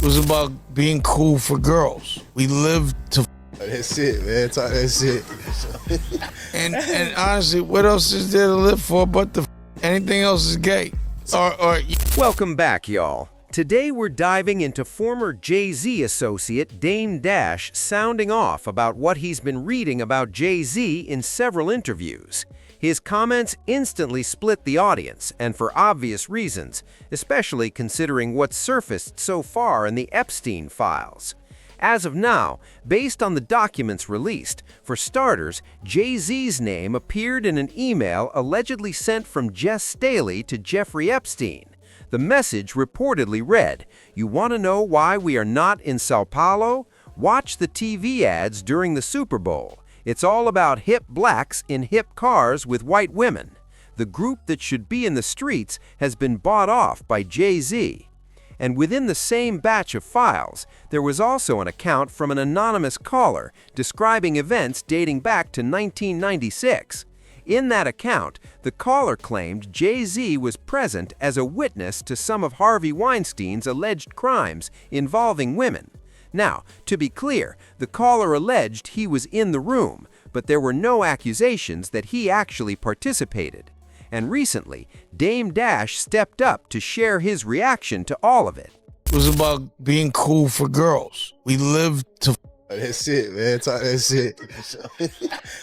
was about being cool for girls. We lived to That's it, man. That's it. and honestly, what else is there to live for but the anything else is gay? Or Welcome back, y'all. Today we're diving into former Jay-Z associate Dame Dash sounding off about what he's been reading about Jay-Z in several interviews. His comments instantly split the audience, and for obvious reasons, especially considering what's surfaced so far in the Epstein files. As of now, based on the documents released, for starters, Jay-Z's name appeared in an email allegedly sent from Jess Staley to Jeffrey Epstein. The message reportedly read, "You want to know why we are not in Sao Paulo? Watch the TV ads during the Super Bowl. It's all about hip blacks in hip cars with white women. The group that should be in the streets has been bought off by Jay-Z." And within the same batch of files, there was also an account from an anonymous caller describing events dating back to 1996. In that account, the caller claimed Jay-Z was present as a witness to some of Harvey Weinstein's alleged crimes involving women. Now, to be clear, the caller alleged he was in the room, but there were no accusations that he actually participated. And recently, Dame Dash stepped up to share his reaction to all of it. It was about being cool for girls. We lived to That's it, man. That's it.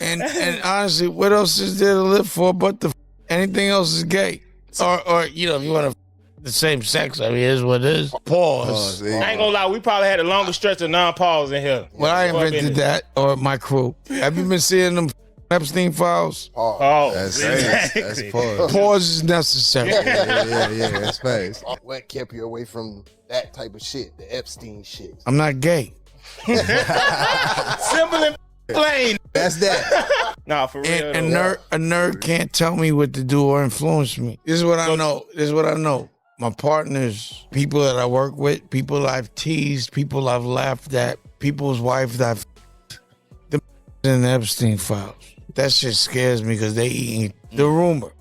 and honestly, what else is there to live for but the anything else is gay? Or if you want to the same sex, I mean, it is what it is. Pause. I ain't gonna lie, we probably had the longest stretch of non-pause in here. Well, I invented that, or my crew. Have you been seeing them Epstein files? Oh, That's pause. Pause is necessary. Yeah, that's facts. What kept you away from that type of shit, the Epstein shit? I'm not gay. simple and plain. That's that. Nah, for real. And though. a nerd can't tell me what to do or influence me. This is what I know. My partners, people that I work with, people I've teased, people I've laughed at, people's wife that I've the in the Epstein files. That shit scares me because they eating the rumor,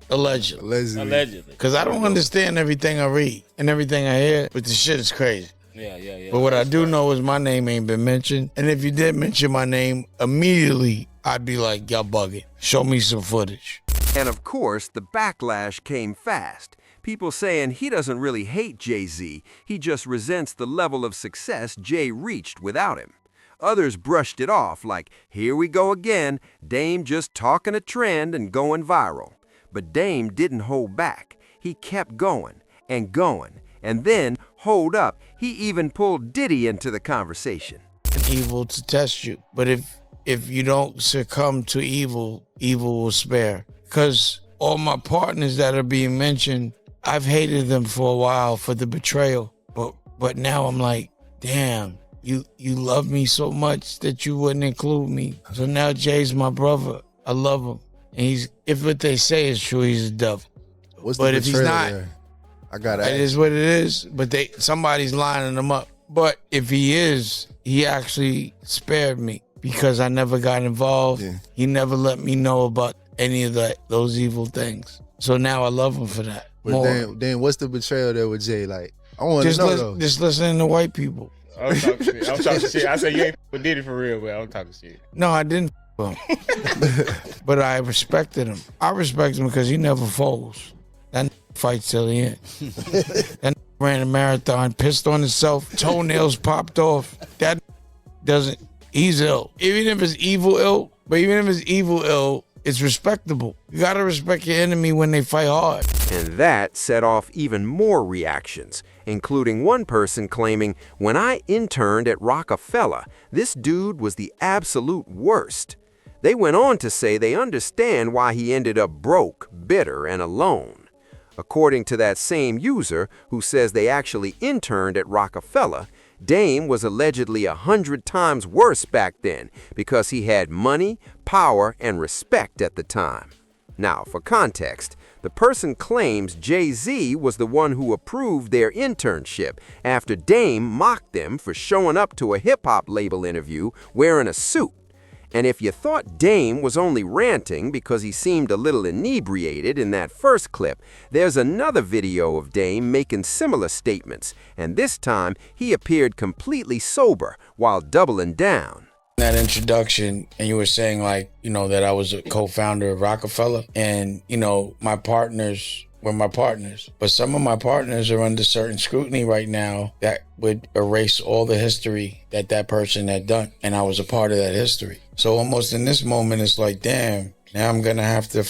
allegedly. Allegedly. Because I don't understand everything I read and everything I hear, but the shit is crazy. Yeah. But what I do know is my name ain't been mentioned. And if you did mention my name, immediately I'd be like, y'all bugging. Show me some footage. And of course, the backlash came fast. People saying he doesn't really hate Jay-Z, he just resents the level of success Jay reached without him. Others brushed it off like, here we go again, Dame just talking a trend and going viral. But Dame didn't hold back. He kept going and going. And then, hold up, he even pulled Diddy into the conversation. Evil to test you. But if you don't succumb to evil, evil will spare. Because all my partners that are being mentioned, I've hated them for a while for the betrayal. But now I'm like, damn, you love me so much that you wouldn't include me. So now Jay's my brother. I love him. And if what they say is true, he's a devil. What's But the if he's betrayal not, there? I got it is what it is. But somebody's lining him up. But if he is, he actually spared me because I never got involved. Yeah. He never let me know about any of those evil things. So now I love him for that. But More. then what's the betrayal there with Jay? Like, I want to know though. Just listening to white people. I'm talking shit. I said you ain't with Diddy for real, but I'm talking shit. No, I didn't him. But I respected him. I respect him because he never folds. That fights till the end. That ran a marathon, pissed on himself, toenails popped off. That doesn't, he's ill. Even if it's evil ill, it's respectable. You gotta respect your enemy when they fight hard. And that set off even more reactions, including one person claiming, when I interned at Rockefeller, this dude was the absolute worst. They went on to say they understand why he ended up broke, bitter, and alone. According to that same user, who says they actually interned at Rockefeller, Dame was allegedly 100 times worse back then because he had money, power, and respect at the time. Now, for context, the person claims Jay-Z was the one who approved their internship after Dame mocked them for showing up to a hip-hop label interview wearing a suit. And if you thought Dame was only ranting because he seemed a little inebriated in that first clip, there's another video of Dame making similar statements, and this time he appeared completely sober while doubling down. That introduction, and you were saying like, that I was a co-founder of Rockefeller, and, my partners were my partners. But some of my partners are under certain scrutiny right now that would erase all the history that person had done. And I was a part of that history. So almost in this moment, it's like, damn, now I'm going to have to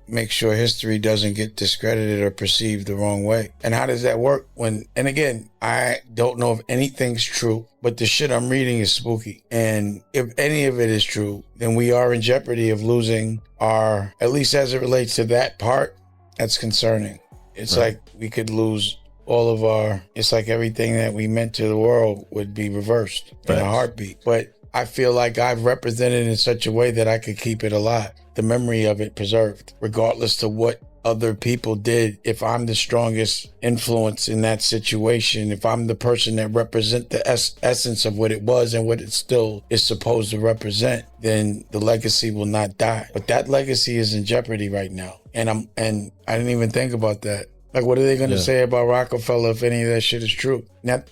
make sure history doesn't get discredited or perceived the wrong way. And how does that work and again, I don't know if anything's true, but the shit I'm reading is spooky. And if any of it is true, then we are in jeopardy of losing our, at least as it relates to that part, that's concerning. It's like we could lose all of our, it's like everything that we meant to the world would be reversed in a heartbeat. But I feel like I've represented in such a way that I could keep it alive, the memory of it preserved, regardless to what other people did. If I'm the strongest influence in that situation, if I'm the person that represent the essence of what it was and what it still is supposed to represent, then the legacy will not die. But that legacy is in jeopardy right now. And I didn't even think about that. Like, what are they going to say about Rockefeller if any of that shit is true? Now,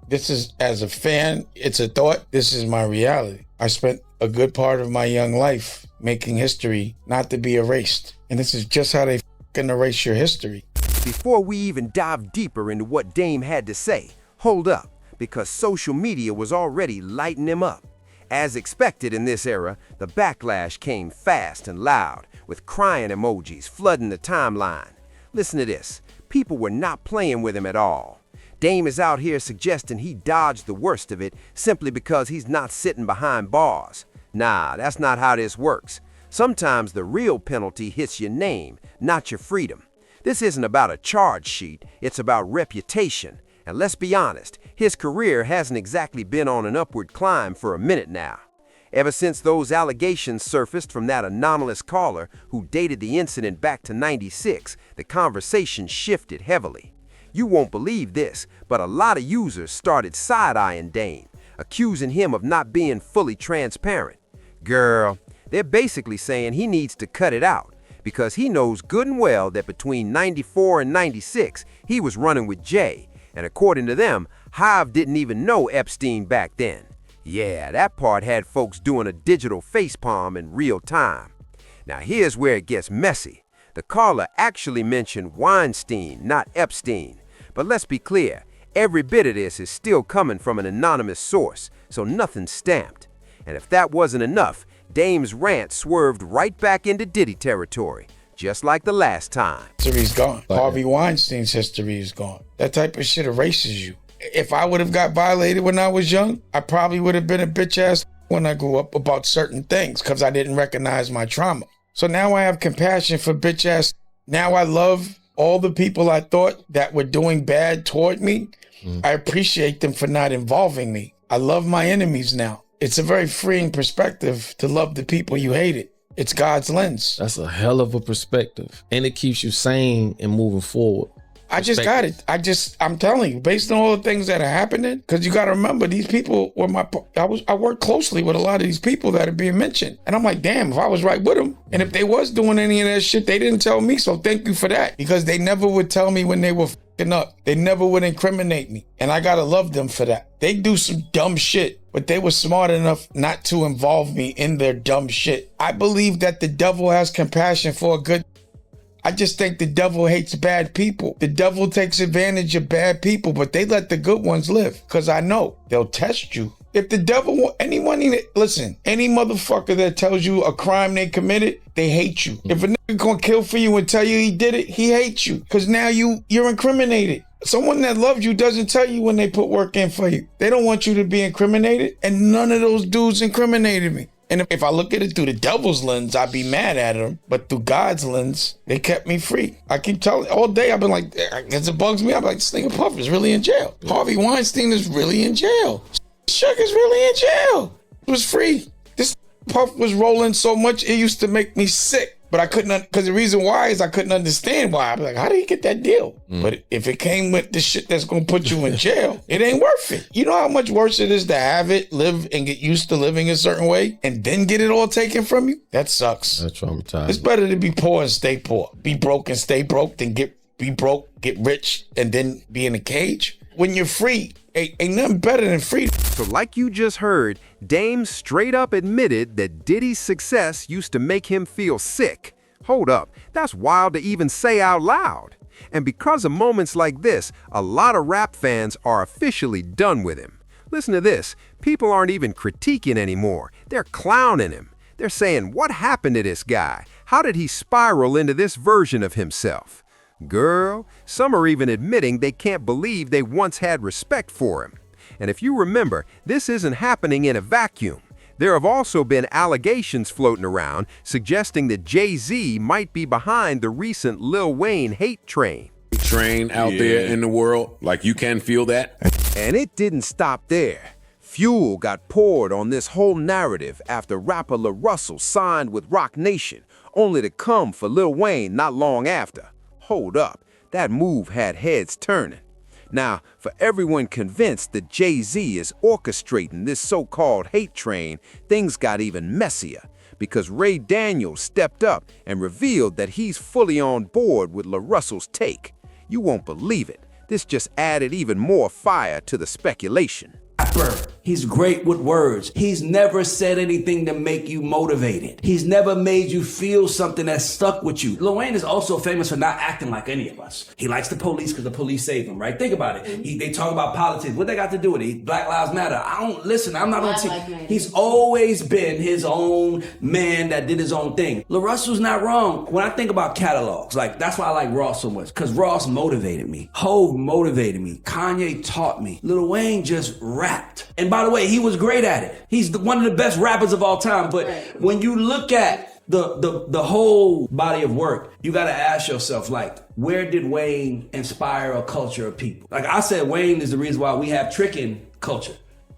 this is, as a fan, it's a thought. This is my reality. I spent a good part of my young life making history not to be erased. And this is just how they fucking erase your history. Before we even dive deeper into what Dame had to say, hold up, because social media was already lighting him up. As expected in this era, the backlash came fast and loud, with crying emojis flooding the timeline. Listen to this. People were not playing with him at all. Dame is out here suggesting he dodged the worst of it simply because he's not sitting behind bars. Nah, that's not how this works. Sometimes the real penalty hits your name, not your freedom. This isn't about a charge sheet, it's about reputation. And let's be honest, his career hasn't exactly been on an upward climb for a minute now. Ever since those allegations surfaced from that anonymous caller who dated the incident back to '96, the conversation shifted heavily. You won't believe this, but a lot of users started side-eyeing Dame, accusing him of not being fully transparent. Girl, they're basically saying he needs to cut it out, because he knows good and well that between '94 and '96, he was running with Jay, and according to them, Hive didn't even know Epstein back then. Yeah, that part had folks doing a digital facepalm in real time. Now here's where it gets messy. The caller actually mentioned Weinstein, not Epstein. But let's be clear, every bit of this is still coming from an anonymous source, so nothing's stamped. And if that wasn't enough, Dame's rant swerved right back into Diddy territory, just like the last time. History's gone. Harvey Weinstein's history is gone. That type of shit erases you. If I would have got violated when I was young, I probably would have been a bitch ass when I grew up about certain things because I didn't recognize my trauma. So now I have compassion for bitch ass. Now I love all the people I thought that were doing bad toward me. I appreciate them for not involving me. I love my enemies now. It's a very freeing perspective to love the people you hated. It's God's lens. That's a hell of a perspective. And it keeps you sane and moving forward. I just got it. I'm telling you, based on all the things that are happening, because you got to remember, these people were I worked closely with a lot of these people that are being mentioned. And I'm like, damn, if I was right with them, and if they was doing any of that shit, they didn't tell me. So thank you for that, because they never would tell me when they were fucking up. They never would incriminate me. And I got to love them for that. They do some dumb shit, but they were smart enough not to involve me in their dumb shit. I believe that the devil has compassion for a good. I just think the devil hates bad people. The devil takes advantage of bad people, but they let the good ones live. Because I know they'll test you. If the devil, listen, any motherfucker that tells you a crime they committed, they hate you. If a nigga gonna kill for you and tell you he did it, he hates you. Because now you're incriminated. Someone that loves you doesn't tell you when they put work in for you. They don't want you to be incriminated. And none of those dudes incriminated me. And if I look at it through the devil's lens, I'd be mad at them. But through God's lens, they kept me free. I keep telling, all day I've been like, as it bugs me, I'm like, this nigga Puff is really in jail. Harvey Weinstein is really in jail. Chuck is really in jail. It was free. This Puff was rolling so much, it used to make me sick. But I couldn't, because the reason why is I couldn't understand why. I'm like, how did he get that deal? But if it came with the shit that's gonna put you in jail, it ain't worth it. You know how much worse it is to have it, live, and get used to living a certain way, and then get it all taken from you? That sucks. That's traumatizing. It's better to be poor and stay poor. Be broke and stay broke than be broke, get rich, and then be in a cage. When you're free, ain't nothing better than freedom. So like you just heard, Dame straight up admitted that Diddy's success used to make him feel sick. Hold up, that's wild to even say out loud. And because of moments like this, a lot of rap fans are officially done with him. Listen to this, people aren't even critiquing anymore, they're clowning him. They're saying, what happened to this guy? How did he spiral into this version of himself? Girl, some are even admitting they can't believe they once had respect for him. And if you remember, this isn't happening in a vacuum. There have also been allegations floating around suggesting that Jay-Z might be behind the recent Lil Wayne hate train. Train out there in the world, like you can feel that. And it didn't stop there. Fuel got poured on this whole narrative after rapper La Russell signed with Roc Nation, only to come for Lil Wayne not long after. Hold up, that move had heads turning. Now, for everyone convinced that Jay-Z is orchestrating this so-called hate train, things got even messier because Ray Daniels stepped up and revealed that he's fully on board with La Russell's take. You won't believe it. This just added even more fire to the speculation. He's great with words. He's never said anything to make you motivated. He's never made you feel something that stuck with you. Lil Wayne is also famous for not acting like any of us. He likes the police because the police save him, right? Think about it. They talk about politics. What they got to do with it? Black Lives Matter. I don't listen. I'm not on team. He's always been his own man that did his own thing. La Russell's not wrong. When I think about catalogs, like that's why I like Ross so much, because Ross motivated me. Hov motivated me. Kanye taught me. Lil Wayne just rapped. And by the way, he was great at it. He's one of the best rappers of all time. But when you look at the whole body of work, you got to ask yourself, like, where did Wayne inspire a culture of people? Like I said, Wayne is the reason why we have tricking culture.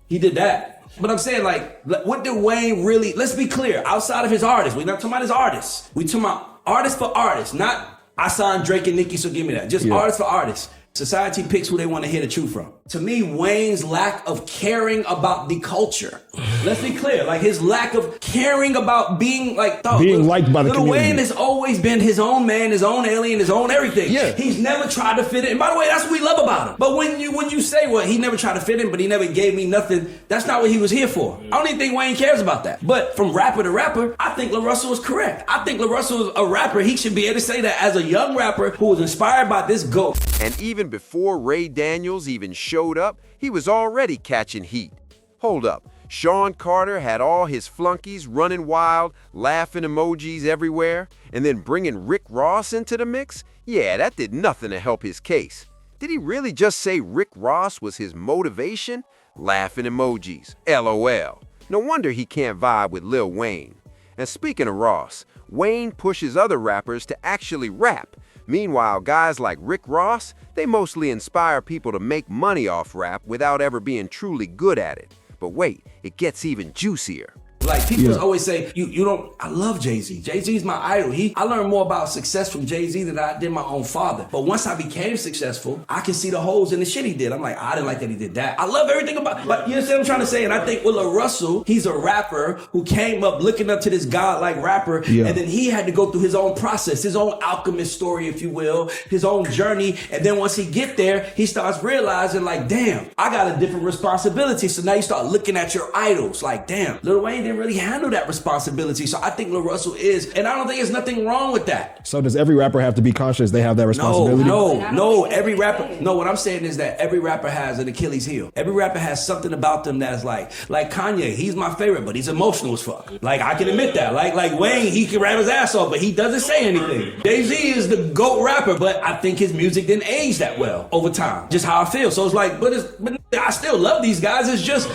He did that. But I'm saying, like, what did Wayne really, let's be clear, outside of his artists, we're not talking about his artists. We talking about artists for artists, not I signed Drake and Nicki, so give me that. Just artists for artists. Society picks who they want to hear the truth from. To me, Wayne's lack of caring about the culture. Let's be clear, like his lack of caring about being like being liked by the Lil community. Wayne has always been his own man, his own alien, his own everything. Yeah. He's never tried to fit in. And by the way, that's what we love about him. But when you say, well, he never tried to fit in, but he never gave me nothing, that's not what he was here for. I don't even think Wayne cares about that. But from rapper to rapper, I think La Russell is correct. I think La Russell is a rapper. He should be able to say that as a young rapper who was inspired by this GOAT. And even before Ray Daniels even showed up, he was already catching heat. Hold up, Sean Carter had all his flunkies running wild, laughing emojis everywhere, and then bringing Rick Ross into the mix? Yeah, that did nothing to help his case. Did he really just say Rick Ross was his motivation? Laughing emojis, LOL. No wonder he can't vibe with Lil Wayne. And speaking of Ross, Wayne pushes other rappers to actually rap. Meanwhile, guys like Rick Ross, they mostly inspire people to make money off rap without ever being truly good at it. But wait, it gets even juicier. Like people always say, you don't, I love Jay-Z. Jay-Z's my idol. I learned more about success from Jay-Z than I did my own father. But once I became successful, I can see the holes in the shit he did. I'm like, I didn't like that he did that. I love everything about, like, you understand what I'm trying to say? And I think with La Russell, he's a rapper who came up looking up to this godlike rapper. And then he had to go through his own process, his own alchemist story, if you will, his own journey. And then once he get there, he starts realizing like, damn, I got a different responsibility. So now you start looking at your idols like, damn, Lil Wayne didn't really handle that responsibility. So I think La Russell is, and I don't think there's nothing wrong with that. So does every rapper have to be conscious they have that responsibility? No, every rapper, no, what I'm saying is that every rapper has an Achilles heel. Every rapper has something about them that's like Kanye, he's my favorite, but he's emotional as fuck. Like, I can admit that. Like Wayne, he can rap his ass off, but he doesn't say anything. Jay-Z is the GOAT rapper, but I think his music didn't age that well over time. Just how I feel. So it's like, but I still love these guys. It's just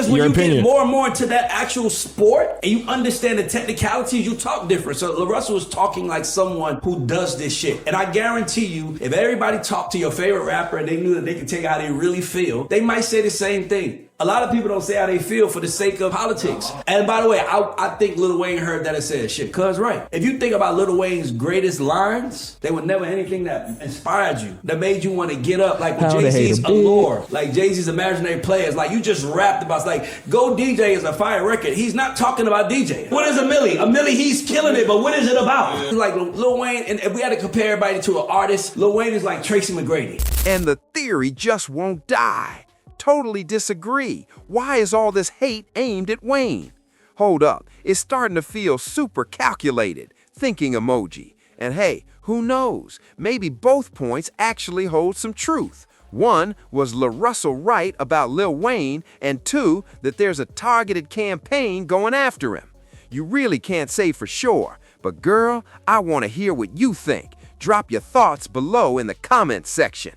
when you get more and more into that actual sport and you understand the technicalities, you talk different. So La Russell is talking like someone who does this shit. And I guarantee you, if everybody talked to your favorite rapper and they knew that they could tell you how they really feel, they might say the same thing. A lot of people don't say how they feel for the sake of politics. And by the way, I think Lil Wayne heard that and said, shit, cuz right. If you think about Lil Wayne's greatest lines, they were never anything that inspired you, that made you want to get up. Like with Jay-Z's Allure, like Jay-Z's Imaginary Players, like you just rapped about, like, Go DJ is a fire record. He's not talking about DJ. What is a Millie? A Millie, he's killing it, but what is it about? Like Lil Wayne, and if we had to compare everybody to an artist, Lil Wayne is like Tracy McGrady. And the theory just won't die. Totally disagree. Why is all this hate aimed at Wayne? Hold up, it's starting to feel super calculated. Thinking emoji. And hey, who knows? Maybe both points actually hold some truth. One was La Russell right about Lil Wayne, and two, that there's a targeted campaign going after him. You really can't say for sure, but girl, I want to hear what you think. Drop your thoughts below in the comments section.